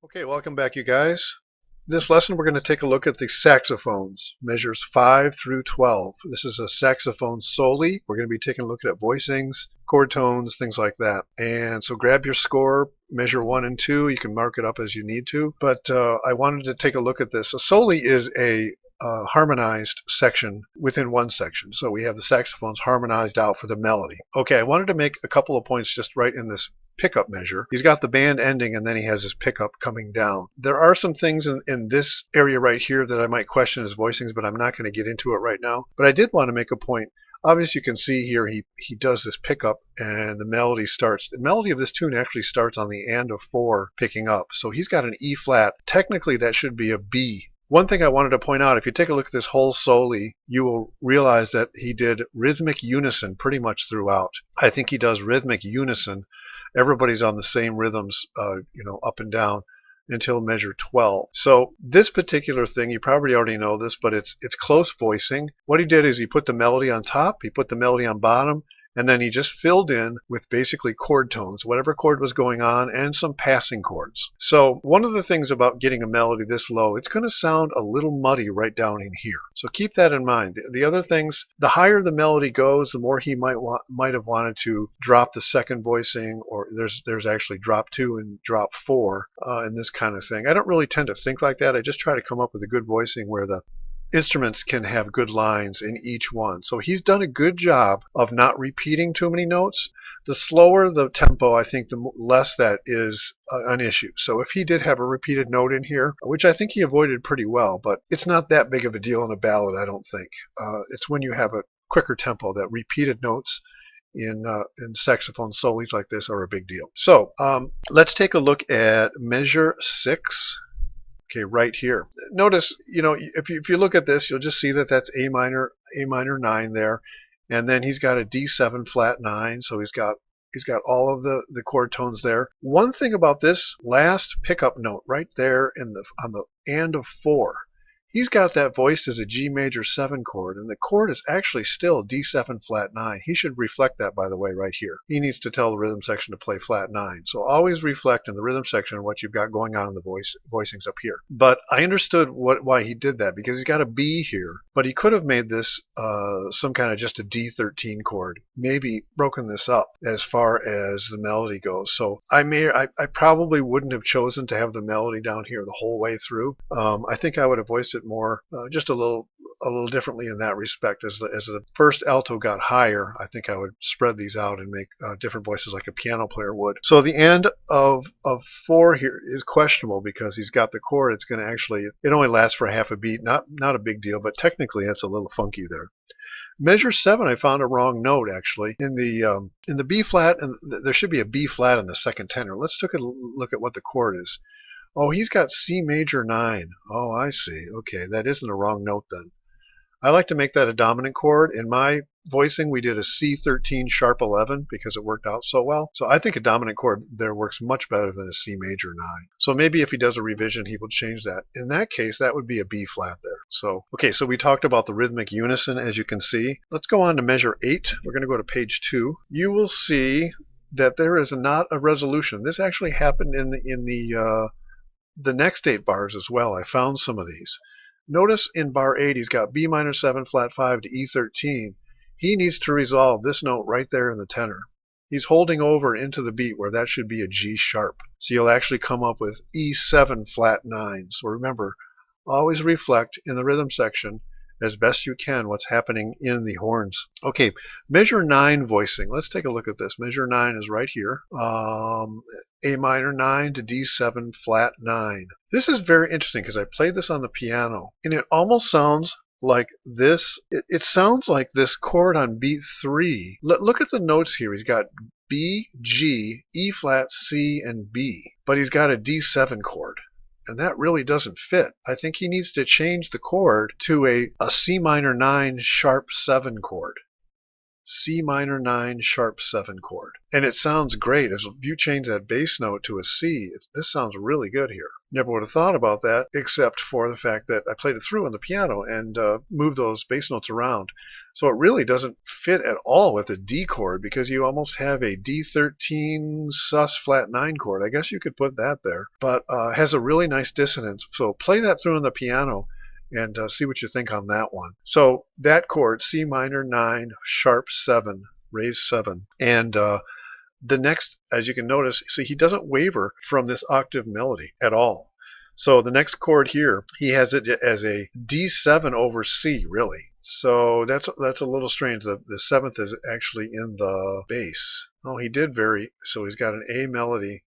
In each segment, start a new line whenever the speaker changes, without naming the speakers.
Okay, welcome back, you guys. This lesson we're going to take a look at the saxophones, measures 5 through 12. This is a saxophone Soli. We're going to be taking a look at voicings, chord tones, things like that. And so grab your score, measure 1 and 2. You can mark it up as you need to. But I wanted to take a look at this. A Soli is a harmonized section within one section. So we have the saxophones harmonized out for the melody. Okay, I wanted to make a couple of points just right in this pickup measure. He's got the band ending and then he has his pickup coming down. There are some things in this area right here that I might question as voicings, but I'm not going to get into it right now. But I did want to make a point. Obviously, you can see here he does this pickup and the melody starts. The melody of this tune actually starts on the and of 4 picking up. So he's got an E flat. Technically, that should be a B. One thing I wanted to point out, if you take a look at this whole Soli, you will realize that he did rhythmic unison pretty much throughout. I think he does rhythmic unison. Everybody's on the same rhythms, up and down until measure 12. So this particular thing, you probably already know this, but it's close voicing. What he did is he put the melody on top, he put the melody on bottom, and then he just filled in with basically chord tones, whatever chord was going on, and some passing chords. So one of the things about getting a melody this low, it's going to sound a little muddy right down in here. So keep that in mind. The other things, the higher the melody goes, the more he might have wanted to drop the second voicing, or there's actually drop 2 and drop 4 and this kind of thing. I don't really tend to think like that. I just try to come up with a good voicing where the instruments can have good lines in each one. So he's done a good job of not repeating too many notes. The slower the tempo, I think the less that is an issue. So if he did have a repeated note in here, which I think he avoided pretty well, but it's not that big of a deal in a ballad, I don't think. It's when you have a quicker tempo that repeated notes in saxophone solis like this are a big deal. So let's take a look at measure 6. Okay, right here. Notice, if you look at this, you'll just see that that's A minor 9 there, and then he's got a D7 flat 9, so he's got all of the chord tones there. One thing about this last pickup note right there on the and of 4, he's got that voiced as a G major 7 chord, and the chord is actually still D7 flat 9. He should reflect that, by the way, right here. He needs to tell the rhythm section to play flat 9. So always reflect in the rhythm section what you've got going on in the voicings up here. But I understood why he did that, because he's got a B here, but he could have made this some kind of just a D13 chord, maybe broken this up as far as the melody goes. So I probably wouldn't have chosen to have the melody down here the whole way through. I think I would have voiced it more just a little differently in that respect. As the first alto got higher, I think I would spread these out and make different voices like a piano player would. So the end of 4 here is questionable because he's got the chord. It's going to actually, it only lasts for half a beat. Not a big deal, but technically that's a little funky there. Measure 7, I found a wrong note actually in the B flat, and there should be a B flat in the second tenor. Let's take a look at what the chord is. Oh, he's got C major 9. Oh, I see. Okay, that isn't a wrong note then. I like to make that a dominant chord. In my voicing, we did a C13 sharp 11 because it worked out so well. So I think a dominant chord there works much better than a C major 9. So maybe if he does a revision, he will change that. In that case, that would be a B flat there. So, okay, so we talked about the rhythmic unison, as you can see. Let's go on to measure 8. We're going to go to page 2. You will see that there is not a resolution. This actually happened in the next 8 bars as well. I found some of these. Notice in bar 8 he's got B minor 7 flat 5 to E13. He needs to resolve this note right there in the tenor. He's holding over into the beat where that should be a G sharp. So you'll actually come up with E7 flat 9. So remember, always reflect in the rhythm section as best you can what's happening in the horns. Okay, measure 9 voicing. Let's take a look at this. Measure 9 is right here. A minor 9 to D7 flat 9. This is very interesting because I played this on the piano, and it almost sounds like this. It sounds like this chord on beat 3. Look at the notes here. He's got B, G, E flat, C, and B, but he's got a D7 chord. And that really doesn't fit. I think he needs to change the chord to a C minor 9 sharp 7 chord. C minor 9 sharp 7 chord. And it sounds great. If you change that bass note to a C, this sounds really good here. Never would have thought about that except for the fact that I played it through on the piano and moved those bass notes around. So it really doesn't fit at all with a D chord because you almost have a D13 sus flat 9 chord. I guess you could put that there, but has a really nice dissonance. So play that through on the piano and see what you think on that one. So that chord, C minor 9, sharp 7, raise 7, and the next, as you can notice, see he doesn't waver from this octave melody at all. So the next chord here, he has it as a D7 over C, really. So that's a little strange. The seventh is actually in the bass. Oh, he did vary. So he's got an A melody.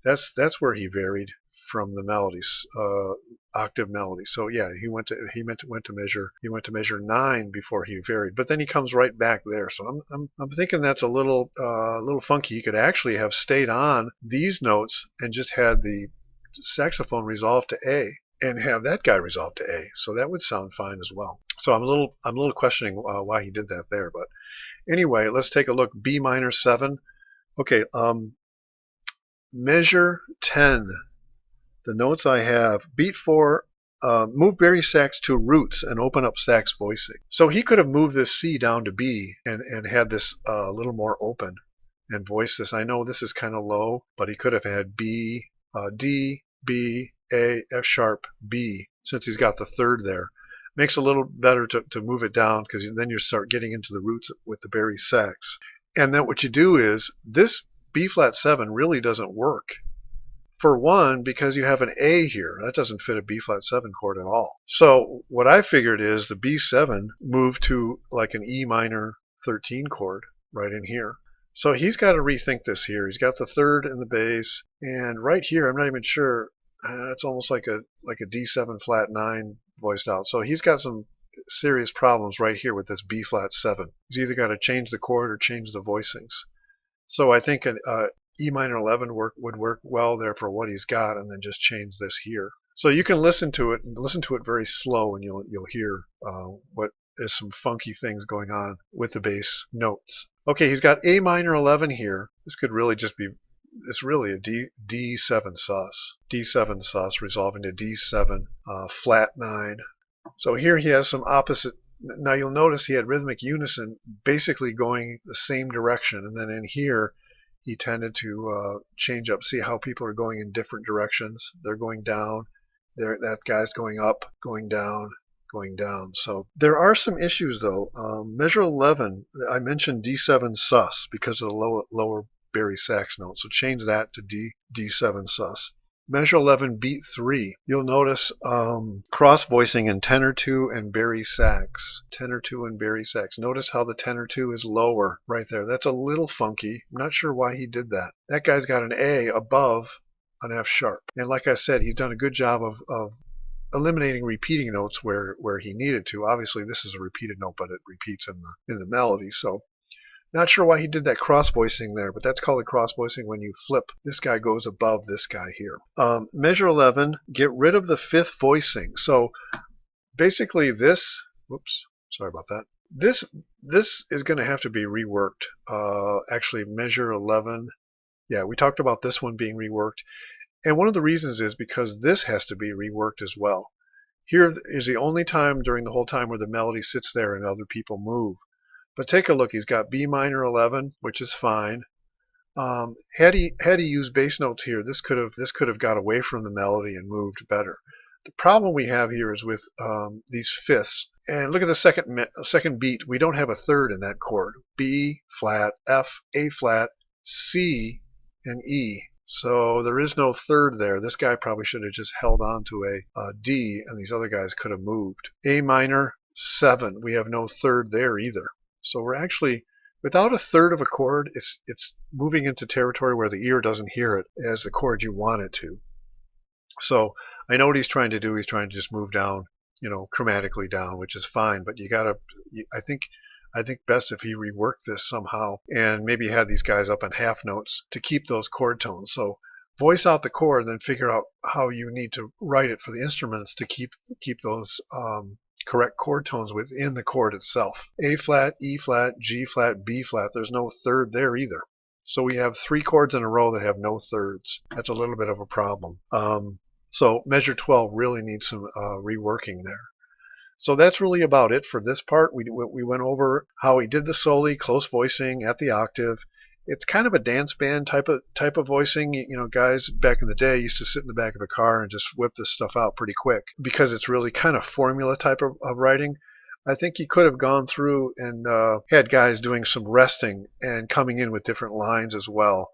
That's where he varied from the melodies, octave melody. So yeah, he went to measure 9 before he varied. But then he comes right back there. So I'm thinking that's a little funky. He could actually have stayed on these notes and just had the saxophone resolve to A and have that guy resolve to A. So that would sound fine as well. So I'm a little questioning why he did that there. But anyway, let's take a look. B minor 7. Okay, measure 10. The notes I have: beat 4, move Barry sax to roots and open up sax voicing. So he could have moved this C down to B and had this a little more open and voiced this. I know this is kind of low, but he could have had B, D, B, A, F sharp, B, since he's got the third there. Makes it a little better to move it down because then you start getting into the roots with the Barry sax. And then what you do is this B flat 7 really doesn't work. For one, because you have an A here. That doesn't fit a B flat 7 chord at all. So what I figured is the B7 moved to like an E minor 13 chord right in here. So he's got to rethink this here. He's got the third in the bass, and right here, I'm not even sure. It's almost like a D7 flat 9 voiced out. So he's got some serious problems right here with this B flat 7. He's either got to change the chord or change the voicings. So I think an E minor 11 would work well there for what he's got, and then just change this here. So you can listen to it very slow, and you'll hear what is some funky things going on with the bass notes. Okay, he's got A minor 11 here. This could really just be, it's really a D7 sus. D7 sus resolving to D7 flat 9. So here he has some opposite. Now you'll notice he had rhythmic unison basically going the same direction, and then in here he tended to change up. See how people are going in different directions? They're going down. That guy's going up, going down, going down. So there are some issues though. Measure 11, I mentioned D7 sus because of the lower Barry sax note. So change that to D7 sus. Measure 11, beat 3. You'll notice cross voicing in tenor 2 and Barry sax. Tenor 2 and Barry sax. Notice how the tenor 2 is lower right there. That's a little funky. I'm not sure why he did that. That guy's got an A above an F sharp. And like I said, he's done a good job of eliminating repeating notes where he needed to. Obviously, this is a repeated note, but it repeats in the melody. So not sure why he did that cross voicing there, but that's called a cross voicing when you flip. This guy goes above this guy here. Measure 11, get rid of the fifth voicing. So basically this, whoops, sorry about that. This is going to have to be reworked. Actually, measure 11, yeah, we talked about this one being reworked. And one of the reasons is because this has to be reworked as well. Here is the only time during the whole time where the melody sits there and other people move. But take a look. He's got B minor 11, which is fine. Had he used bass notes here, this could have got away from the melody and moved better. The problem we have here is with these fifths. And look at the second beat. We don't have a third in that chord. B flat, F, A flat, C, and E. So there is no third there. This guy probably should have just held on to a D, and these other guys could have moved. A minor 7. We have no third there either. So we're actually, without a third of a chord, it's moving into territory where the ear doesn't hear it as the chord you want it to. So I know what he's trying to do. He's trying to just move down, chromatically down, which is fine. But I think best if he reworked this somehow and maybe had these guys up on half notes to keep those chord tones. So voice out the chord, then figure out how you need to write it for the instruments to keep those correct chord tones within the chord itself. A flat, E flat, G flat, B flat. There's no third there either. So we have 3 chords in a row that have no thirds. That's a little bit of a problem. So measure 12 really needs some reworking there. So that's really about it for this part. We went over how he did the Soli, close voicing at the octave. It's kind of a dance band type of voicing. You know, guys back in the day used to sit in the back of a car and just whip this stuff out pretty quick because it's really kind of formula type of writing. I think he could have gone through and had guys doing some resting and coming in with different lines as well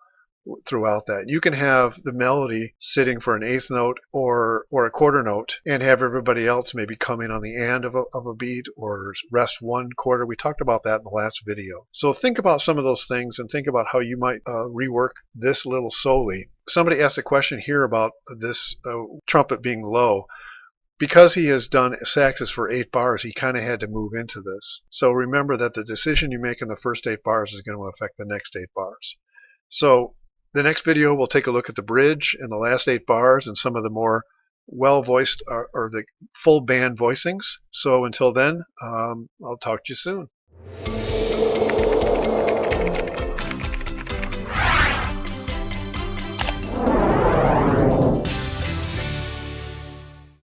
throughout that. You can have the melody sitting for an eighth note or a quarter note and have everybody else maybe come in on the end of a beat or rest one quarter. We talked about that in the last video. So think about some of those things and think about how you might rework this little Soli. Somebody asked a question here about this trumpet being low. Because he has done saxes for 8 bars, he kind of had to move into this. So remember that the decision you make in the first 8 bars is going to affect the next 8 bars. So the next video, we'll take a look at the bridge and the last 8 bars and some of the more well-voiced or the full band voicings. So until then, I'll talk to you soon.